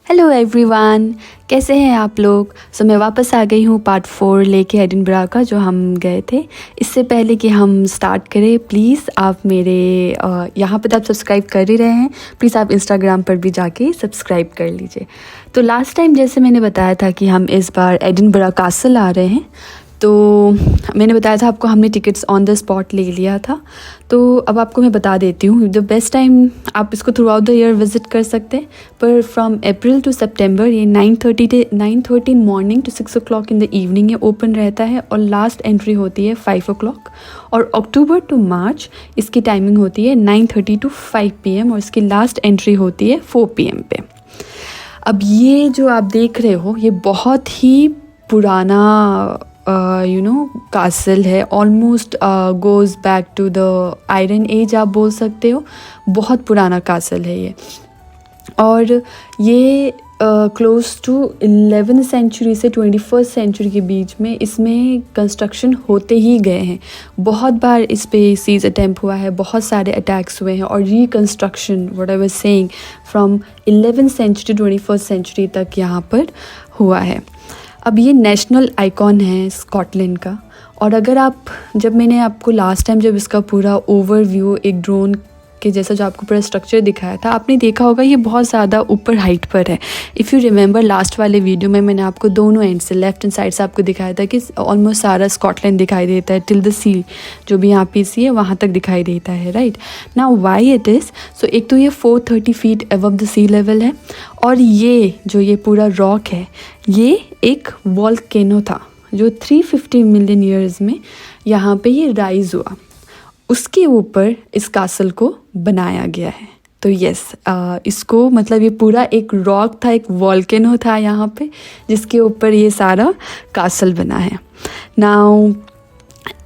Hello everyone, कैसे हैं आप लोग। मैं वापस आ गई हूँ पार्ट 4 लेके एडिनबरा का, जो हम गए थे। इससे पहले कि हम स्टार्ट करें, प्लीज़ आप मेरे यहाँ पे तो आप सब्सक्राइब कर ही रहे हैं, प्लीज़ आप इंस्टाग्राम पर भी जाके सब्सक्राइब कर लीजिए। तो लास्ट टाइम जैसे मैंने बताया था कि हम इस बार एडिनबरा कासल आ रहे हैं, तो मैंने बताया था आपको, हमने टिकट्स ऑन द स्पॉट ले लिया था। तो अब आपको मैं बता देती हूँ द बेस्ट टाइम, आप इसको through out the year visit कर सकते हैं, पर फ्रॉम अप्रैल टू सितंबर ये 9:30 in morning to 6 o'clock in the evening ये ओपन रहता है, और लास्ट एंट्री होती है 5 o'clock। और अक्टूबर टू मार्च इसकी टाइमिंग होती है 9:30 to 5 PM, और इसकी लास्ट एंट्री होती है 4 PM पे। अब ये जो आप देख रहे हो, ये बहुत ही पुराना कासल है, almost goes back to the Iron Age आप बोल सकते हो। बहुत पुराना कासल है ये, और ये क्लोज टू 11th सेंचुरी से 21st सेंचुरी के बीच में इसमें कंस्ट्रक्शन होते ही गए हैं। बहुत बार इस पे सीज अटैम्प्ट हुआ है, बहुत सारे अटैक्स हुए हैं, और reconstruction what I was saying from 11th century 21st century तक यहाँ पर हुआ है। अब ये नेशनल आइकॉन है स्कॉटलैंड का। और अगर आप, जब मैंने आपको लास्ट टाइम जब इसका पूरा ओवरव्यू एक ड्रोन के जैसा जो आपको पूरा स्ट्रक्चर दिखाया था, आपने देखा होगा ये बहुत ज़्यादा ऊपर हाइट पर है। इफ़ यू रिमेंबर लास्ट वाले वीडियो में मैंने आपको दोनों एंड से, लेफ्ट एंड साइड से आपको दिखाया था कि ऑलमोस्ट सारा स्कॉटलैंड दिखाई देता है, टिल द सी, जो भी यहाँ पे सी है वहाँ तक दिखाई देता है, right. Now why it is so, एक तो ये 430 feet above the sea level है, और ये जो ये पूरा रॉक है, ये एक वॉल्केनो था जो 350 मिलियन ईयर्स में यहाँ पे ये राइज हुआ, उसके ऊपर इस कासल को बनाया गया है। तो यस, इसको मतलब ये पूरा एक रॉक था, एक वॉल्केनो था यहाँ पे, जिसके ऊपर ये सारा कासल बना है। Now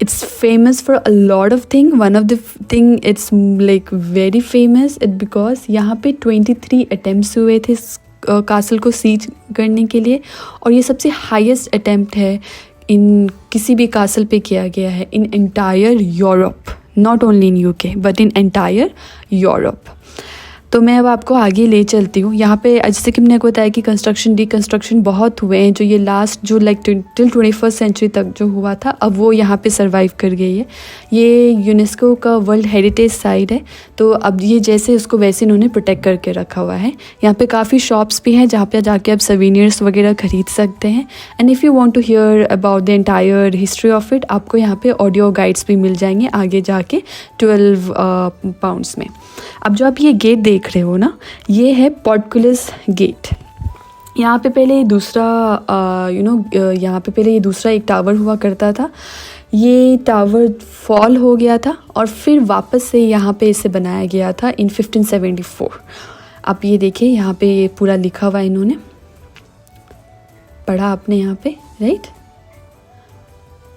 it's famous for a lot of thing. One of the thing it's like very famous it because यहाँ पे 23 attempts हुए थे इस कासल को सीज करने के लिए, और ये सबसे हाईएस्ट अटेम्प्ट है इन किसी भी कासल पे किया गया है in entire Europe, not only in UK but in entire Europe. तो मैं अब आपको आगे ले चलती हूँ। यहाँ पे जैसे कि मैंने आपको बताया कि कंस्ट्रक्शन रिकंस्ट्रक्शन बहुत हुए हैं, जो ये लास्ट जो लाइक टिल 21st सेंचुरी तक जो हुआ था, अब वो यहाँ पे सरवाइव कर गई है। ये यूनेस्को का वर्ल्ड हेरिटेज साइट है, तो अब ये जैसे उसको वैसे इन्होंने प्रोटेक्ट करके रखा हुआ है। यहाँ पे काफ़ी शॉप्स भी हैं जहाँ पे जाके आप सवीनियर्स वगैरह ख़रीद सकते हैं। And if you want to hear about the entire history of it, आपको यहाँ पे ऑडियो गाइड्स भी मिल जाएंगे आगे जाके 12 pounds में। अब जो आप ये गेट देख रहे हो ना, ये है पोर्टकुलस गेट। यहाँ पे पहले दूसरा यहाँ पे पहले ये दूसरा एक टावर हुआ करता था। ये टावर फॉल हो गया था, और फिर वापस से यहाँ पे इसे बनाया गया था इन 1574। आप ये देखिए, यहाँ पे ये पूरा लिखा हुआ है, इन्होंने पढ़ा आपने यहाँ पे, राइट।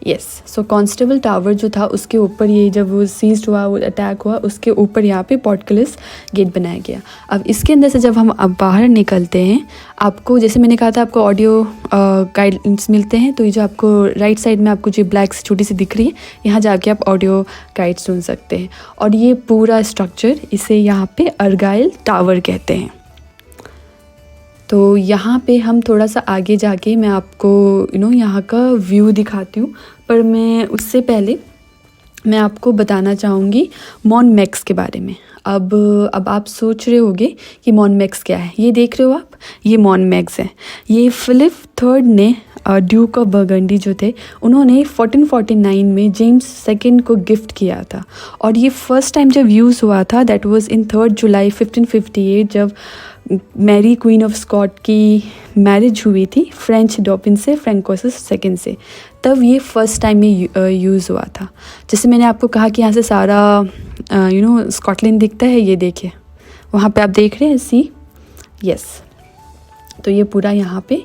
यस, सो कांस्टेबल टावर जो था उसके ऊपर, ये जब वो सीज्ड हुआ, वो अटैक हुआ, उसके ऊपर यहाँ पे पोर्टकुलस गेट बनाया गया। अब इसके अंदर से जब हम अब बाहर निकलते हैं, आपको जैसे मैंने कहा था आपको ऑडियो गाइड्स मिलते हैं, तो ये जो आपको राइट साइड में आपको जो ब्लैक छोटी सी दिख रही है, यहाँ जाके आप ऑडियो गाइड सुन सकते हैं। और ये पूरा स्ट्रक्चर, इसे यहाँ पे अर्गाइल टावर कहते हैं। तो यहाँ पे हम थोड़ा सा आगे जाके मैं आपको यहाँ का व्यू दिखाती हूँ, पर मैं उससे पहले मैं आपको बताना चाहूँगी मॉन मैक्स के बारे में। अब आप सोच रहे होंगे कि मॉन मैक्स क्या है। ये देख रहे हो आप, ये मॉन मैक्स है। ये फिलिप III ने, ड्यूक ऑफ बर्गंडी जो थे, उन्होंने 1449 में जेम्स II को गिफ्ट किया था। और ये फर्स्ट टाइम जब यूज़ हुआ था, दैट वाज इन 3 जुलाई 1558, जब मैरी क्वीन ऑफ स्कॉट की मैरिज हुई थी फ्रेंच डॉपिन से, फ्रैंकोइस II से, तब ये फर्स्ट टाइम ये यूज़ हुआ था। जैसे मैंने आपको कहा कि यहाँ से सारा स्कॉटलैंड दिखता है, ये देखिए वहाँ पे आप देख रहे हैं सी, यस। तो ये पूरा यहाँ पे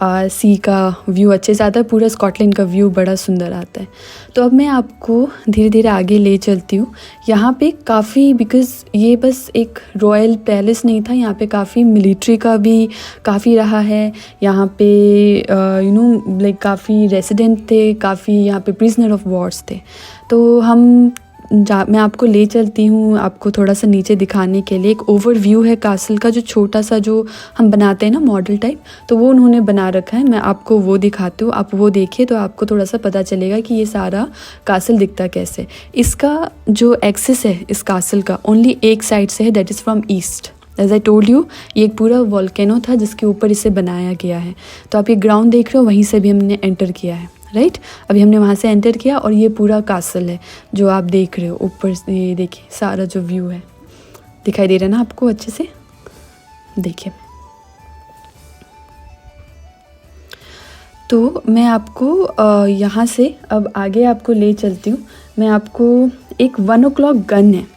सी का व्यू अच्छे से आता है, पूरा स्कॉटलैंड का व्यू बड़ा सुंदर आता है। तो अब मैं आपको धीरे धीरे आगे ले चलती हूँ। यहाँ पे काफ़ी, बिकॉज़ ये बस एक रॉयल पैलेस नहीं था, यहाँ पे काफ़ी मिलिट्री का भी काफ़ी रहा है। यहाँ पे लाइक काफ़ी रेसिडेंट थे, काफ़ी यहाँ पे प्रिजनर ऑफ वॉर्स थे। तो हम मैं आपको ले चलती हूँ आपको थोड़ा सा नीचे दिखाने के लिए। एक ओवरव्यू है कासल का, जो छोटा सा जो हम बनाते हैं ना मॉडल टाइप, तो वो उन्होंने बना रखा है। मैं आपको वो दिखाती हूँ, आप वो देखिए तो आपको थोड़ा सा पता चलेगा कि ये सारा कासल दिखता कैसे। इसका जो एक्सिस है इस कासल का ओनली एक साइड से है, that is from east. As I told you, ये एक पूरा वॉल्केनो था जिसके ऊपर इसे बनाया गया है। तो आप ये ग्राउंड देख रहे हो, वहीं से भी हमने एंटर किया है, राइट। अभी हमने वहाँ से एंटर किया और ये पूरा कासल है जो आप देख रहे हो ऊपर से। ये देखिए सारा जो व्यू है दिखाई दे रहा है ना आपको अच्छे से, देखिए। तो मैं आपको यहाँ से अब आगे आपको ले चलती हूँ। मैं आपको एक 1 o'clock गन है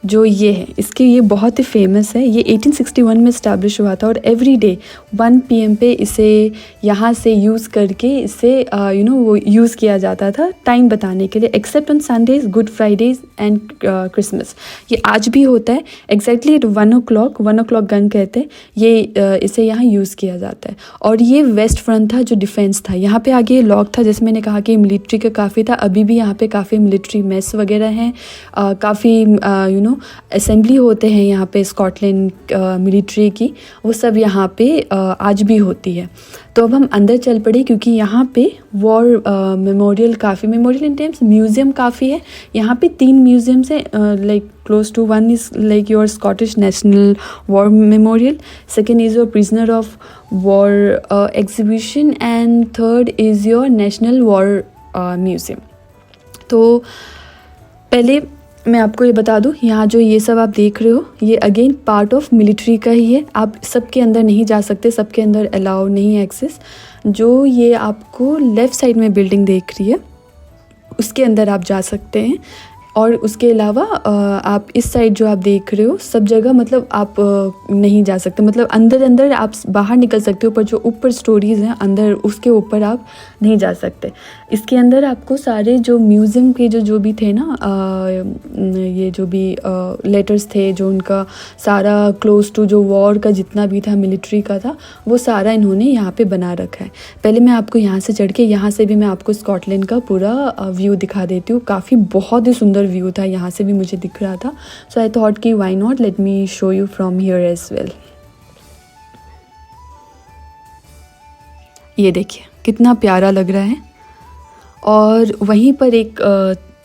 जो ये है, इसके ये बहुत ही फेमस है। ये 1861 में इस्टेब्लिश हुआ था और एवरी डे 1 PM पे इसे यहाँ से यूज़ करके इसे वो यूज़ किया जाता था टाइम बताने के लिए, except on Sundays, good Fridays and Christmas. ये आज भी होता है एग्जैक्टली एट 1 o'clock गन कहते हैं। ये इसे यहाँ यूज़ किया जाता है। और ये वेस्ट फ्रंट था जो डिफेंस था। यहाँ पे आगे लॉक था, जैसे मैंने कहा कि मिलिट्री का काफ़ी था। अभी भी यहाँ पे काफ़ी मिलिट्री मेस वगैरह हैं, काफ़ी असेंबली होते हैं यहाँ पे स्कॉटलैंड मिलिट्री की, वो सब यहाँ पे आज भी होती है। तो अब हम अंदर चल पड़े क्योंकि यहाँ पे war memorial in terms museum काफ़ी है। यहाँ पे 3 म्यूज़ियम्स हैं, like close to one is like your Scottish National War Memorial, second is your prisoner of war exhibition and third is your National War Museum. तो पहले मैं आपको ये बता दूँ, यहाँ जो ये सब आप देख रहे हो ये अगेन पार्ट ऑफ मिलिट्री का ही है। आप सबके अंदर नहीं जा सकते, सबके अंदर अलाउ नहीं है एक्सेस। जो ये आपको लेफ़्ट साइड में बिल्डिंग देख रही है उसके अंदर आप जा सकते हैं। और उसके अलावा आप इस साइड जो आप देख रहे हो सब जगह मतलब आप नहीं जा सकते, मतलब अंदर आप बाहर निकल सकते हो, पर जो ऊपर स्टोरीज़ हैं अंदर उसके ऊपर आप नहीं जा सकते। इसके अंदर आपको सारे जो म्यूज़ियम के जो भी थे ना, ये जो भी लेटर्स थे जो उनका सारा क्लोज टू जो वॉर का जितना भी था मिलिट्री का था, वो सारा इन्होंने यहाँ पे बना रखा है। पहले मैं आपको यहाँ से चढ़ के, यहाँ से भी मैं आपको स्कॉटलैंड का पूरा व्यू दिखा देती हूँ। काफ़ी बहुत ही सुंदर व्यू था, यहाँ से भी मुझे दिख रहा था। सो आई थॉट कि why not, let me show you from here as well. ये देखिए कितना प्यारा लग रहा है। और वहीं पर एक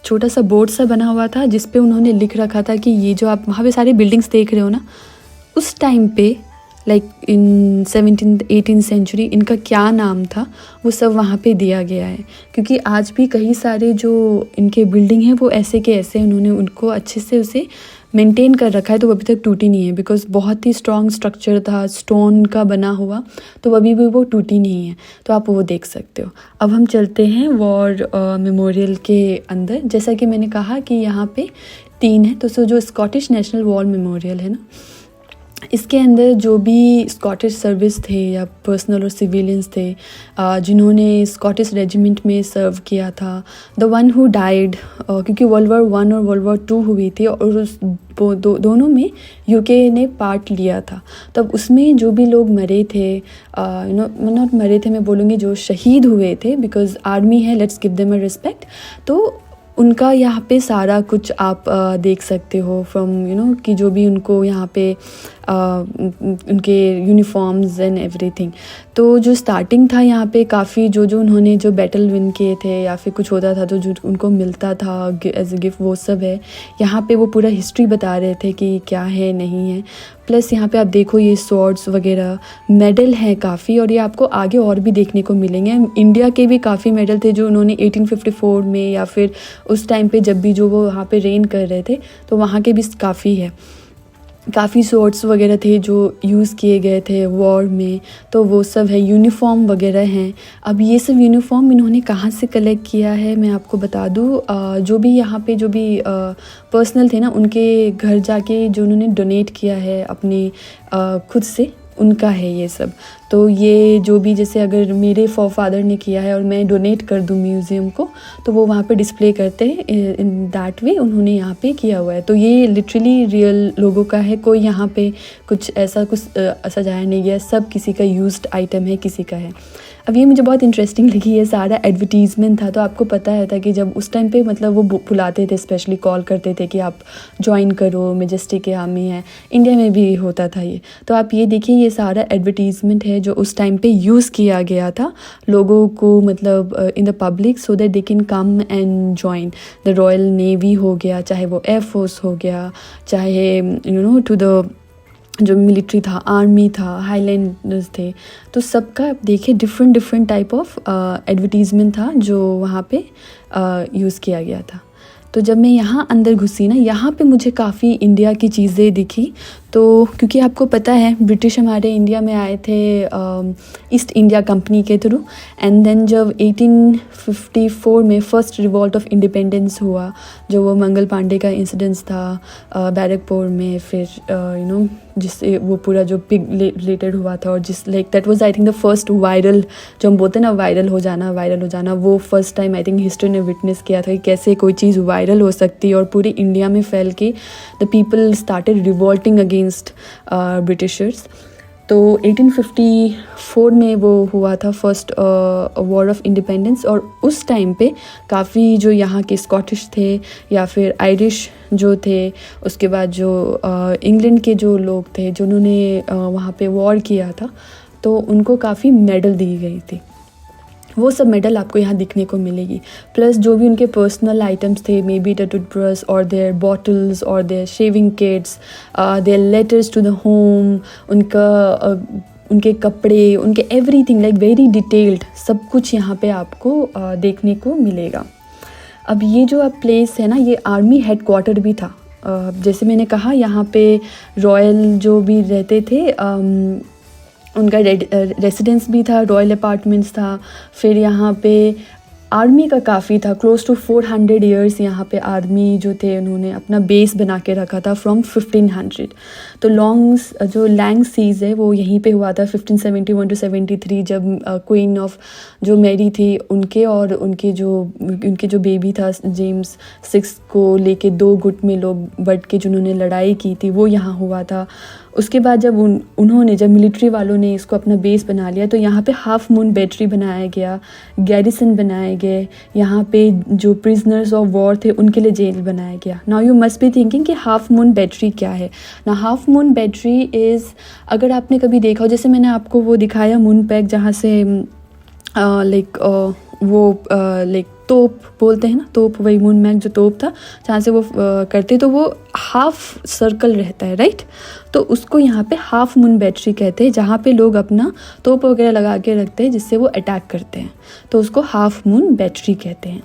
छोटा सा बोर्ड सा बना हुआ था जिस पे उन्होंने लिख रखा था कि ये जो आप वहाँ पे सारी बिल्डिंग्स देख रहे हो ना, उस टाइम पे लाइक इन 17th-18th सेंचुरी इनका क्या नाम था वो सब वहाँ पे दिया गया है। क्योंकि आज भी कई सारे जो इनके बिल्डिंग हैं वो ऐसे के ऐसे उन्होंने उनको अच्छे से उसे मेंटेन कर रखा है, तो अभी तक टूटी नहीं है। बिकॉज़ बहुत ही स्ट्रॉन्ग स्ट्रक्चर था, स्टोन का बना हुआ, तो अभी भी वो टूटी नहीं है। तो आप वो देख सकते हो। अब हम चलते हैं वॉर मेमोरियल के अंदर। जैसा कि मैंने कहा कि यहाँ पे 3 है, तो जो स्कॉटिश नेशनल वॉर मेमोरियल है ना, इसके अंदर जो भी स्कॉटिश सर्विस थे या पर्सनल और सिविलियंस थे जिन्होंने स्कॉटिश रेजिमेंट में सर्व किया था, द वन हु डाइड, क्योंकि वर्ल्ड वॉर 1 और वर्ल्ड वॉर 2 हुई थी और उस दोनों में यूके ने पार्ट लिया था। तब उसमें जो भी लोग मरे थे, नॉट मरे थे मैं बोलूँगी, जो शहीद हुए थे, बिकॉज आर्मी है, let's give them a respect, तो उनका यहाँ पे सारा कुछ आप देख सकते हो फ्रॉम कि जो भी उनको यहाँ पे उनके यूनिफॉर्म्स एंड एवरीथिंग। तो जो स्टार्टिंग था यहाँ पे काफ़ी जो उन्होंने जो बैटल विन किए थे या फिर कुछ होता था तो जो उनको मिलता था एज ए गिफ्ट, वो सब है यहाँ पे। वो पूरा हिस्ट्री बता रहे थे कि क्या है नहीं है। प्लस यहाँ पे आप देखो ये स्वॉर्ड्स वगैरह, मेडल हैं काफ़ी, और ये आपको आगे और भी देखने को मिलेंगे। इंडिया के भी काफ़ी मेडल थे जो उन्होंने 1854 में या फिर उस टाइम पे जब भी जो वो वहाँ पे रेन कर रहे थे, तो वहाँ के भी काफ़ी है। काफ़ी स्वॉर्ड्स वगैरह थे जो यूज़ किए गए थे वॉर में, तो वो सब है। यूनिफॉर्म वगैरह हैं। अब ये सब यूनिफॉर्म इन्होंने कहाँ से कलेक्ट किया है मैं आपको बता दूँ। जो भी यहाँ पे जो भी पर्सनल थे ना, उनके घर जाके जो उन्होंने डोनेट किया है अपने खुद से, उनका है ये सब। तो तो ये जो भी जैसे अगर मेरे फादर ने किया है और मैं डोनेट कर दूँ म्यूज़ियम को, तो वो वहाँ पे डिस्प्ले करते हैं इन दैट वे, उन्होंने यहाँ पे किया हुआ है। तो ये लिटरली रियल लोगों का है, कोई यहाँ पे कुछ ऐसा कुछ सजाया नहीं गया, सब किसी का यूज्ड आइटम है, किसी का है। अब ये मुझे बहुत इंटरेस्टिंग लगी, ये सारा एडवर्टीज़मेंट था। तो आपको पता है था कि जब उस टाइम पे मतलब वो बुलाते थे, स्पेशली कॉल करते थे कि आप ज्वाइन करो, मेजेस्टिक आर्मी है, इंडिया में भी होता था ये। तो आप ये देखिए, ये सारा एडवर्टीज़मेंट है जो उस टाइम पे यूज़ किया गया था लोगों को, मतलब in the public, so that they can come and join the royal navy हो गया, चाहे वो एयरफोर्स हो गया, चाहे टू द जो मिलिट्री था, आर्मी था, हाईलैंडर्स थे। तो सबका आप देखिए डिफरेंट टाइप ऑफ एडवर्टीज़मेंट था जो वहाँ पे यूज़ किया गया था। तो जब मैं यहाँ अंदर घुसी ना, यहाँ पे मुझे काफ़ी इंडिया की चीज़ें दिखी। तो क्योंकि आपको पता है ब्रिटिश हमारे इंडिया में आए थे ईस्ट इंडिया कंपनी के थ्रू, एंड देन जब 1854 में फर्स्ट रिवॉल्ट ऑफ इंडिपेंडेंस हुआ, जो वो मंगल पांडे का इंसिडेंस था बैरकपुर में, फिर जिससे वो पूरा जो पिग रिलेटेड हुआ था, और जिस like that was I think the first viral, जो हम बोलते हैं ना वायरल हो जाना, वो first time I think history ने विटनेस किया था कि कैसे कोई चीज़ वायरल हो सकती है और पूरी इंडिया में फैल के the people started revolting against Britishers. तो 1854 में वो हुआ था फर्स्ट वॉर ऑफ इंडिपेंडेंस, और उस टाइम पे काफ़ी जो यहाँ के स्कॉटिश थे या फिर आयरिश जो थे, उसके बाद जो इंग्लैंड के जो लोग थे जिन्होंने वहाँ पे वॉर किया था, तो उनको काफ़ी मेडल दी गई थी। वो सब मेडल आपको यहाँ दिखने को मिलेगी, प्लस जो भी उनके पर्सनल आइटम्स थे, मे बी द टूथब्रश और देयर बॉटल्स और their shaving kits, their letters to the home, उनके कपड़े, उनके एवरीथिंग लाइक वेरी डिटेल्ड, सब कुछ यहाँ पे आपको देखने को मिलेगा। अब ये जो अब प्लेस है ना, ये आर्मी हेडक्वार्टर भी था। जैसे मैंने कहा, यहाँ पे रॉयल जो भी रहते थे उनका रेसिडेंस भी था, रॉयल अपार्टमेंट्स था। फिर यहाँ पे आर्मी का काफ़ी था, क्लोज टू 400 ईयर्स यहाँ पे आर्मी जो थे उन्होंने अपना बेस बना के रखा था फ्रॉम 1500। तो जो लैंग सीज है वो यहीं पे हुआ था 1571 to 73, जब क्वीन ऑफ जो मैरी थी उनके और उनके जो बेबी था जेम्स 6 को लेके 2 गुट में लोग बट के जिन्होंने लड़ाई की थी, वो यहाँ हुआ था। उसके बाद जब जब मिलिट्री वालों ने इसको अपना बेस बना लिया, तो यहाँ पे हाफ मून बैटरी बनाया गया, गैरिसन बनाए गए, यहाँ पे जो प्रिजनर्स ऑफ वॉर थे उनके लिए जेल बनाया गया। Now you must be thinking कि हाफ मून बैटरी क्या है ना। हाफ मून बैटरी इज़, अगर आपने कभी देखा हो, जैसे मैंने आपको वो दिखाया मून पैक, जहाँ से लाइक तोप बोलते हैं ना, तोप, वही मून मैक जो तोप था जहाँ से वो करते, तो वो हाफ सर्कल रहता है, राइट। तो उसको यहाँ पे हाफ मून बैटरी कहते हैं, जहाँ पे लोग अपना तोप वगैरह लगा के रखते हैं जिससे वो अटैक करते हैं, तो उसको हाफ मून बैटरी कहते हैं।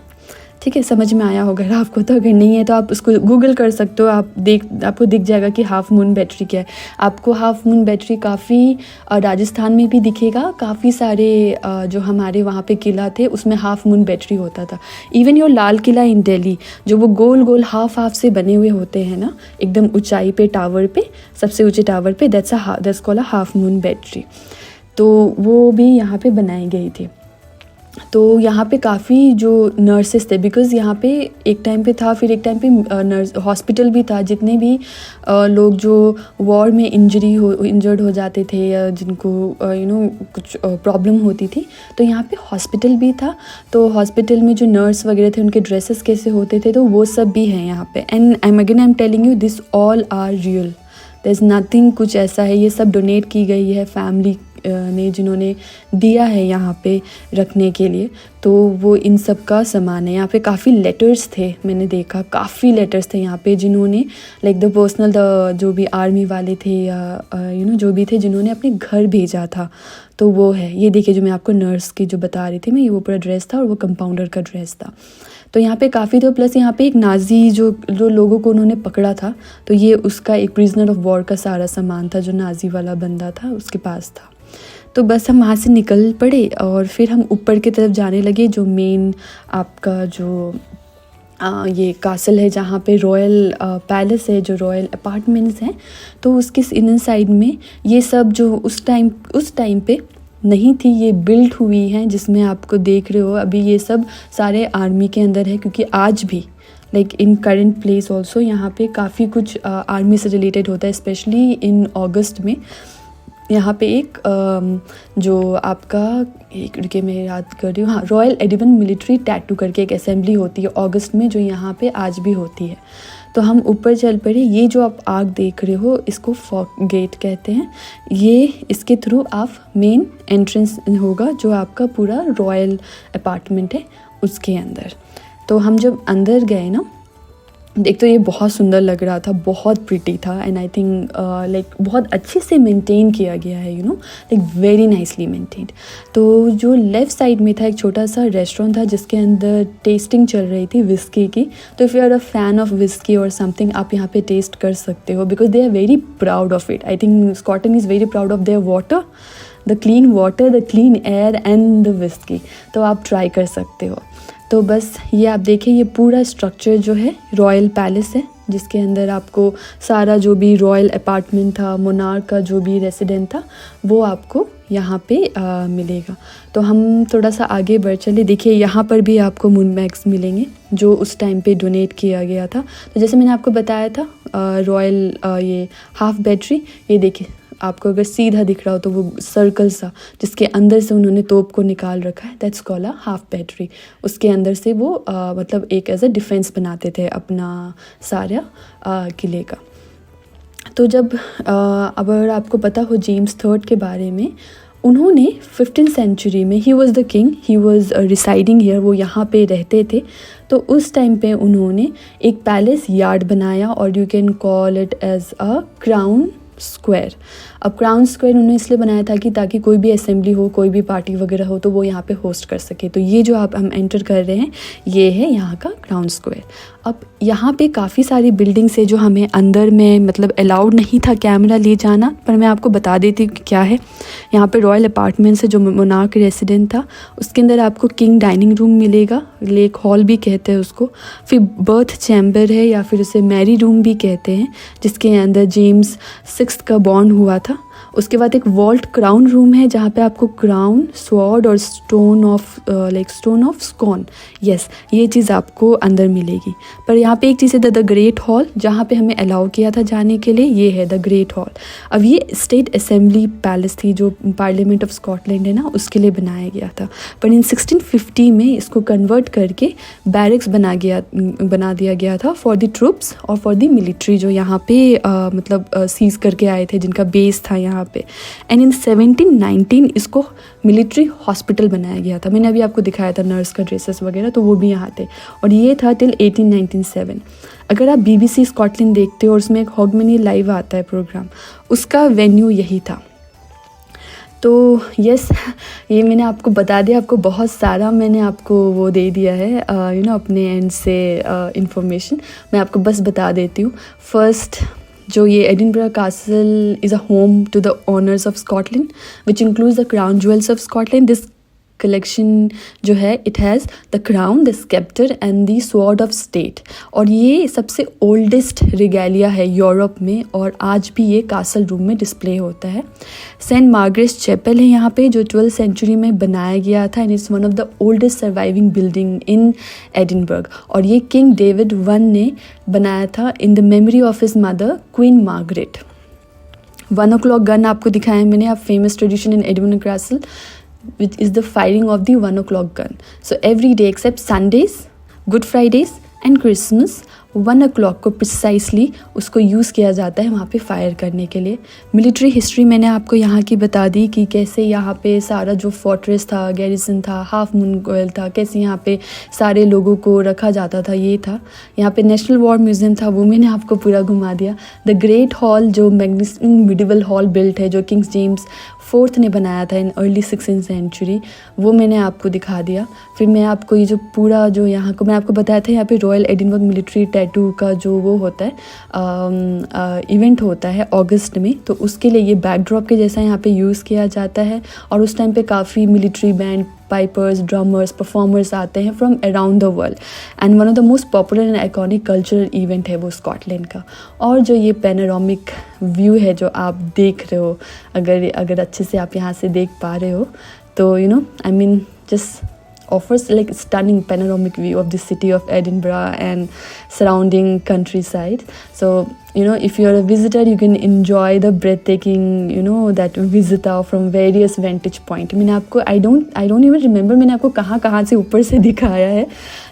ठीक है, समझ में आया होगा आपको। तो अगर नहीं है तो आप उसको गूगल कर सकते हो, आपको दिख जाएगा कि हाफ मून बैटरी क्या है। आपको हाफ मून बैटरी काफ़ी राजस्थान में भी दिखेगा, काफ़ी सारे जो हमारे वहाँ पे किला थे उसमें हाफ मून बैटरी होता था। इवन योर लाल किला इन दिल्ली, जो वो गोल गोल हाफ से बने हुए होते हैं ना, एकदम ऊंचाई पे, टावर पे, सबसे ऊंचे टावर पे, that's called a half moon battery. तो वो भी यहाँ पे बनाई गई थी। तो यहाँ पे काफ़ी जो नर्सेस थे, बिकॉज़ यहाँ पे एक टाइम पे था, फिर एक टाइम पे नर्स हॉस्पिटल भी था। जितने भी लोग जो वॉर में इंजर्ड हो जाते थे या जिनको कुछ प्रॉब्लम होती थी, तो यहाँ पे हॉस्पिटल भी था। तो हॉस्पिटल में जो नर्स वगैरह थे उनके ड्रेसेस कैसे होते थे, तो वो सब भी हैं यहाँ पे। And I am telling you, this all are real, there is nothing कुछ ऐसा है। ये सब डोनेट की गई है फैमिली ने, जिन्होंने दिया है यहाँ पे रखने के लिए। तो वो इन सब का सामान है। यहाँ पे काफ़ी लेटर्स थे, मैंने देखा काफ़ी लेटर्स थे यहाँ पे, जिन्होंने लाइक द पर्सनल जो भी आर्मी वाले थे या जो भी थे जिन्होंने अपने घर भेजा था, तो वो है। ये देखिए, जो मैं आपको नर्स की जो बता रही थी मैं, ये वो पूरा ड्रेस था और वो कंपाउंडर का ड्रेस था। तो यहाँ पे काफ़ी थे। प्लस यहाँ पे एक नाजी जो लोगों को उन्होंने पकड़ा था, तो ये उसका एक प्रिजनर ऑफ वॉर का सारा सामान था, जो नाजी वाला बंदा था उसके पास था। तो बस हम वहाँ से निकल पड़े और फिर हम ऊपर की तरफ जाने लगे, जो मेन आपका जो ये कासल है, जहाँ पे रॉयल पैलेस है, जो रॉयल अपार्टमेंट्स हैं। तो उसके इनर साइड में ये सब जो उस टाइम पे नहीं थी, ये बिल्ड हुई हैं, जिसमें आपको देख रहे हो अभी ये सब सारे आर्मी के अंदर है, क्योंकि आज भी like in current place also यहाँ पे काफ़ी कुछ आर्मी से रिलेटेड होता है, स्पेशली इन अगस्त में। यहाँ पे एक जो आपका एक रुके मैं याद कर रही हूँ, हाँ, रॉयल एडिबन मिलिट्री टैटू करके एक असेंबली होती है अगस्त में, जो यहाँ पे आज भी होती है। तो हम ऊपर चल पड़े। ये जो आप आग देख रहे हो इसको फॉक गेट कहते हैं। ये इसके थ्रू आप मेन एंट्रेंस होगा जो आपका पूरा रॉयल अपार्टमेंट है उसके अंदर। तो हम जब अंदर गए ना, एक तो ये बहुत सुंदर लग रहा था, बहुत प्रिटी था, एंड आई थिंक लाइक बहुत अच्छे से मेंटेन किया गया है, you no, like very nicely maintained. तो जो लेफ़्ट साइड में था एक छोटा सा रेस्टोरेंट था जिसके अंदर टेस्टिंग चल रही थी विस्की की। तो if you are a fan of whisky और समथिंग, आप यहाँ पे टेस्ट कर सकते हो, because they are very proud of it. I think Scotland is very proud of their water, the clean water, the clean air and the whisky. तो आप try कर सकते हो। तो बस ये आप देखें, ये पूरा स्ट्रक्चर जो है रॉयल पैलेस है, जिसके अंदर आपको सारा जो भी रॉयल अपार्टमेंट था, मोनार्क का जो भी रेसिडेंट था, वो आपको यहाँ पे मिलेगा। तो हम थोड़ा सा आगे बढ़ चले। देखिए यहाँ पर भी आपको मून बैग्स मिलेंगे जो उस टाइम पे डोनेट किया गया था। तो जैसे मैंने आपको बताया था रॉयल ये हाफ बैटरी, ये देखिए आपको अगर सीधा दिख रहा हो तो वो सर्कल सा जिसके अंदर से उन्होंने तोप को निकाल रखा है, that's called a half battery. उसके अंदर से वो मतलब एक एज अ डिफेंस बनाते थे अपना सारा किले का। तो जब अगर आपको पता हो जेम्स थर्ड के बारे में, उन्होंने 15th सेंचुरी में, he was the king, he was residing here, वो यहाँ पे रहते थे। तो उस टाइम पे उन्होंने एक पैलेस यार्ड बनाया, और you can call it as a Crown Square. अब क्राउन स्क्वायर उन्होंने इसलिए बनाया था कि ताकि कोई भी असेंबली हो, कोई भी पार्टी वगैरह हो, तो वो यहाँ पे होस्ट कर सके। तो ये जो आप हम एंटर कर रहे हैं, ये है यहाँ का क्राउन स्क्वायर। अब यहाँ पे काफ़ी सारी बिल्डिंग्स है जो हमें अंदर में मतलब अलाउड नहीं था कैमरा ले जाना, पर मैं आपको बता देती हूँ कि क्या है। यहाँ पे रॉयल अपार्टमेंट्स है जो मोनार्क रेसिडेंट था, उसके अंदर आपको किंग डाइनिंग रूम मिलेगा, लेक हॉल भी कहते हैं उसको। फिर बर्थ चैम्बर है या फिर उसे मैरी रूम भी कहते हैं, जिसके अंदर जेम्स 6 का बॉर्न हुआ था। उसके बाद एक वॉल्ट क्राउन रूम है जहाँ पे आपको क्राउन, स्वॉर्ड और स्टोन ऑफ स्कॉन, यस, ये चीज़ आपको अंदर मिलेगी। पर यहाँ पे एक चीज़ है, द ग्रेट हॉल, जहाँ पे हमें अलाउ किया था जाने के लिए, ये है द ग्रेट हॉल। अब ये स्टेट असेंबली पैलेस थी जो पार्लियामेंट ऑफ स्कॉटलैंड है ना, उसके लिए बनाया गया था। पर इन 1650 में इसको कन्वर्ट करके बैरक्स बना दिया गया था फॉर द ट्रूप्स और फॉर द मिलिट्री जो यहाँ पे मतलब सीज करके आए थे, जिनका बेस था यहाँ पे। एंड इन 1719 इसको मिलिट्री हॉस्पिटल बनाया गया था। मैंने अभी आपको दिखाया था नर्स का ड्रेसेस वगैरह, तो वो भी यहाँ थे। और ये था टिल 1897। अगर आप BBC स्कॉटलैंड देखते हो और उसमें एक हॉगमनी लाइव आता है प्रोग्राम, उसका वेन्यू यही था। तो यस, ये मैंने आपको बता दिया, आपको बहुत सारा मैंने आपको वो दे दिया है यू नो अपने एंड से इंफॉर्मेशन। मैं आपको बस बता देती हूँ। फर्स्ट, जो ये Edinburgh Castle is a home to the Honours of Scotland which includes the Crown Jewels of Scotland. This collection जो है, it has the crown, the sceptre and the sword of state. और ये सबसे oldest रिगैलिया है Europe में, और आज भी ये कासल रूम में डिस्प्ले होता है। सेंट मार्गरेट्स चैपल है यहाँ पे, जो 12th सेंचुरी में बनाया गया था, and it's one of the oldest surviving building in Edinburgh. और ये किंग डेविड I ने बनाया था in the memory of his mother queen Margaret. 1 o'clock gun आपको दिखाया मैंने, आप famous tradition in Edinburgh castle which is the firing of the 1 o'clock gun. So every day except Sundays, Good Fridays and Christmas, 1 o'clock को precisely उसको use किया जाता है वहाँ पे फायर करने के लिए। मिलिट्री हिस्ट्री मैंने आपको यहाँ की बता दी कि कैसे यहाँ पे सारा जो फोर्ट्रेस था, गैरिसन था, हाफ मून गोयल था, कैसे यहाँ पे सारे लोगों को रखा जाता था, ये था। यहाँ पे नेशनल वॉर म्यूज़ियम था, वो मैंने आपको पूरा घुमा दिया। द ग्रेट हॉल जो मैग्निफिसेंट मिडिवल हॉल बिल्ट है, जो किंग्स जेम्स 4th ने बनाया था इन अर्ली 16th सेंचुरी, वो मैंने आपको दिखा दिया। फिर मैं आपको ये जो पूरा जो यहाँ को मैं आपको बताया था, यहाँ पे रॉयल एडिनबर्ग मिलिट्री टैटू का जो वो होता है इवेंट होता है अगस्त में, तो उसके लिए ये बैकड्रॉप के जैसा यहाँ पे यूज़ किया जाता है। और उस टाइम पे काफ़ी military band pipers, drummers, performers आते हैं from around the world and one of the most popular and iconic cultural event है वो स्कॉटलैंड का। और जो ये पैनोरामिक व्यू है जो आप देख रहे हो, अगर अच्छे से आप यहाँ से देख पा रहे हो तो you know I mean just offers like stunning panoramic view of the city of Edinburgh and surrounding countryside. So you know, if you're a visitor, you can enjoy the breathtaking, you know, that visitor from various vantage point. मैंने आपको I don't even remember मैंने आपको कहाँ से ऊपर से दिखाया है.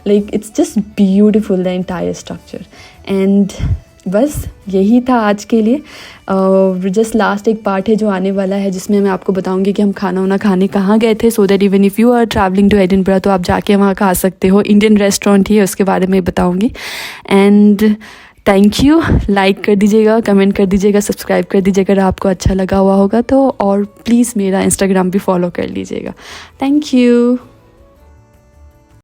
Like it's just beautiful the entire structure. And बस यही था आज के लिए। जस्ट लास्ट एक पार्ट है जो आने वाला है जिसमें मैं आपको बताऊंगी कि हम खाना वाना खाने कहाँ गए थे, so that even if you are travelling to Edinburgh तो आप जाके वहाँ खा सकते हो। इंडियन रेस्टोरेंट ही है, उसके बारे में बताऊंगी। एंड थैंक यू, लाइक कर दीजिएगा, कमेंट कर दीजिएगा, सब्सक्राइब कर दीजिएगा अगर आपको अच्छा लगा हुआ होगा तो, और प्लीज़ मेरा इंस्टाग्राम भी फॉलो कर लीजिएगा। Thank you.